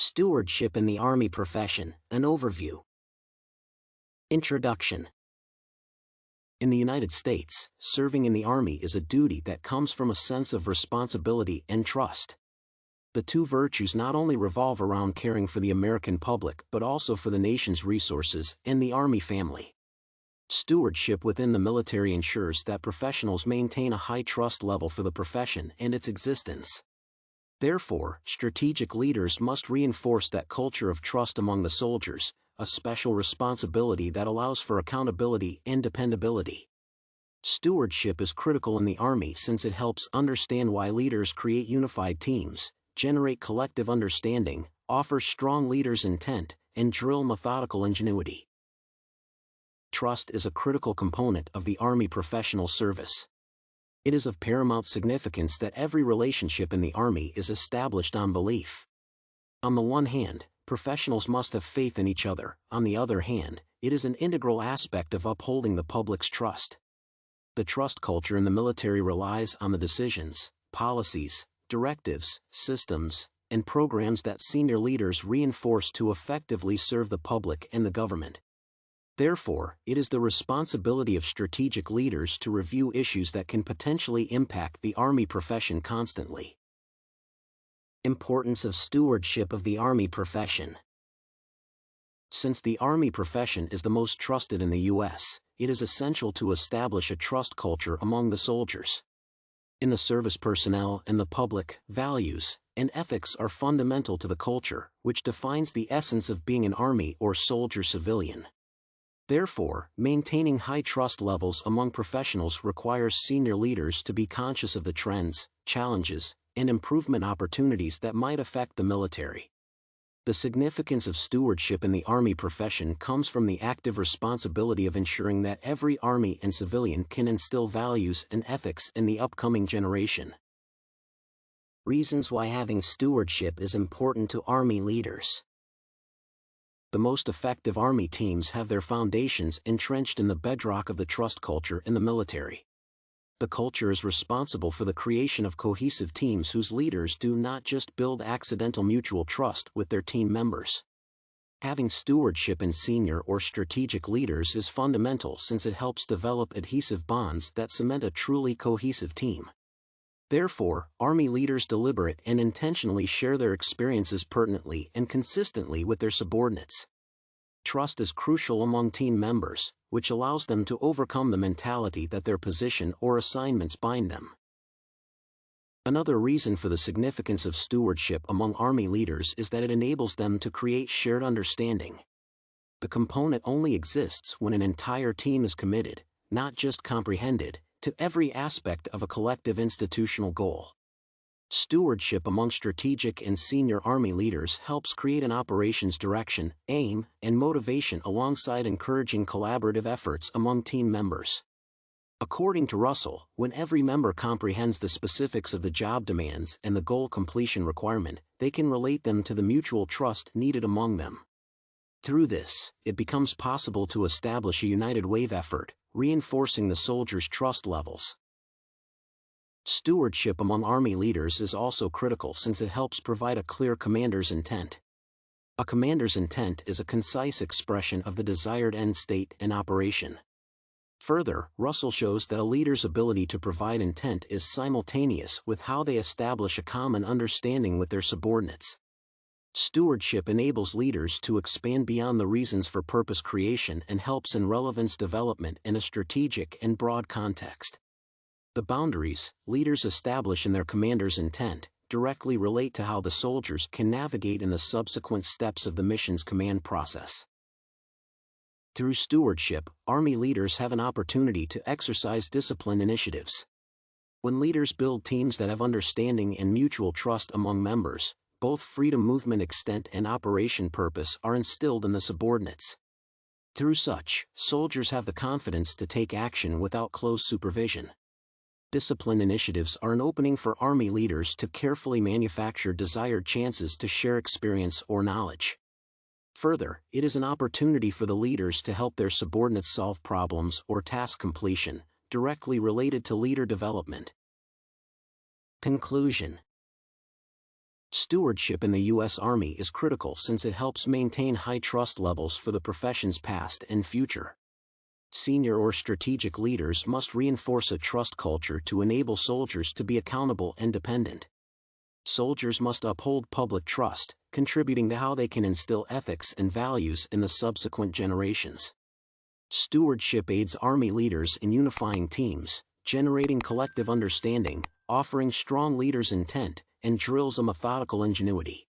Stewardship in the Army Profession, an Overview. Introduction. In the United States, serving in the Army is a duty that comes from a sense of responsibility and trust. The two virtues not only revolve around caring for the American public but also for the nation's resources and the Army family. Stewardship within the military ensures that professionals maintain a high trust level for the profession and its existence. Therefore, strategic leaders must reinforce that culture of trust among the soldiers, a special responsibility that allows for accountability and dependability. Stewardship is critical in the Army since it helps understand why leaders create unified teams, generate collective understanding, offer strong leaders' intent, and drill methodical ingenuity. Trust is a critical component of the Army professional service. It is of paramount significance that every relationship in the Army is established on belief. On the one hand, professionals must have faith in each other. On the other hand, it is an integral aspect of upholding the public's trust. The trust culture in the military relies on the decisions, policies, directives, systems, and programs that senior leaders reinforce to effectively serve the public and the government. Therefore, it is the responsibility of strategic leaders to review issues that can potentially impact the Army profession constantly. Importance of stewardship of the Army profession. Since the Army profession is the most trusted in the U.S., it is essential to establish a trust culture among the soldiers. In the service personnel and the public, values and ethics are fundamental to the culture, which defines the essence of being an Army or soldier civilian. Therefore, maintaining high trust levels among professionals requires senior leaders to be conscious of the trends, challenges, and improvement opportunities that might affect the military. The significance of stewardship in the Army profession comes from the active responsibility of ensuring that every Army and civilian can instill values and ethics in the upcoming generation. Reasons why having stewardship is important to Army leaders. The most effective Army teams have their foundations entrenched in the bedrock of the trust culture in the military. The culture is responsible for the creation of cohesive teams whose leaders do not just build accidental mutual trust with their team members. Having stewardship in senior or strategic leaders is fundamental since it helps develop adhesive bonds that cement a truly cohesive team. Therefore, Army leaders deliberate and intentionally share their experiences pertinently and consistently with their subordinates. Trust is crucial among team members, which allows them to overcome the mentality that their position or assignments bind them. Another reason for the significance of stewardship among Army leaders is that it enables them to create shared understanding. The component only exists when an entire team is committed, not just comprehended, to every aspect of a collective institutional goal. Stewardship among strategic and senior Army leaders helps create an operations direction, aim, and motivation alongside encouraging collaborative efforts among team members. According to Russell, when every member comprehends the specifics of the job demands and the goal completion requirement, they can relate them to the mutual trust needed among them. Through this, it becomes possible to establish a united wave effort, reinforcing the soldiers' trust levels. Stewardship among Army leaders is also critical since it helps provide a clear commander's intent. A commander's intent is a concise expression of the desired end state and operation. Further, Russell shows that a leader's ability to provide intent is simultaneous with how they establish a common understanding with their subordinates. Stewardship enables leaders to expand beyond the reasons for purpose creation and helps in relevance development in a strategic and broad context. The boundaries leaders establish in their commander's intent directly relate to how the soldiers can navigate in the subsequent steps of the mission's command process. Through stewardship, Army leaders have an opportunity to exercise discipline initiatives. When leaders build teams that have understanding and mutual trust among members, both freedom movement extent and operation purpose are instilled in the subordinates. Through such, soldiers have the confidence to take action without close supervision. Discipline initiatives are an opening for Army leaders to carefully manufacture desired chances to share experience or knowledge. Further, it is an opportunity for the leaders to help their subordinates solve problems or task completion, directly related to leader development. Conclusion. Stewardship in the U.S. Army is critical since it helps maintain high trust levels for the profession's past and future. Senior or strategic leaders must reinforce a trust culture to enable soldiers to be accountable and dependent. Soldiers must uphold public trust, contributing to how they can instill ethics and values in the subsequent generations. Stewardship aids Army leaders in unifying teams, generating collective understanding, offering strong leaders' intent, and drills a methodical ingenuity.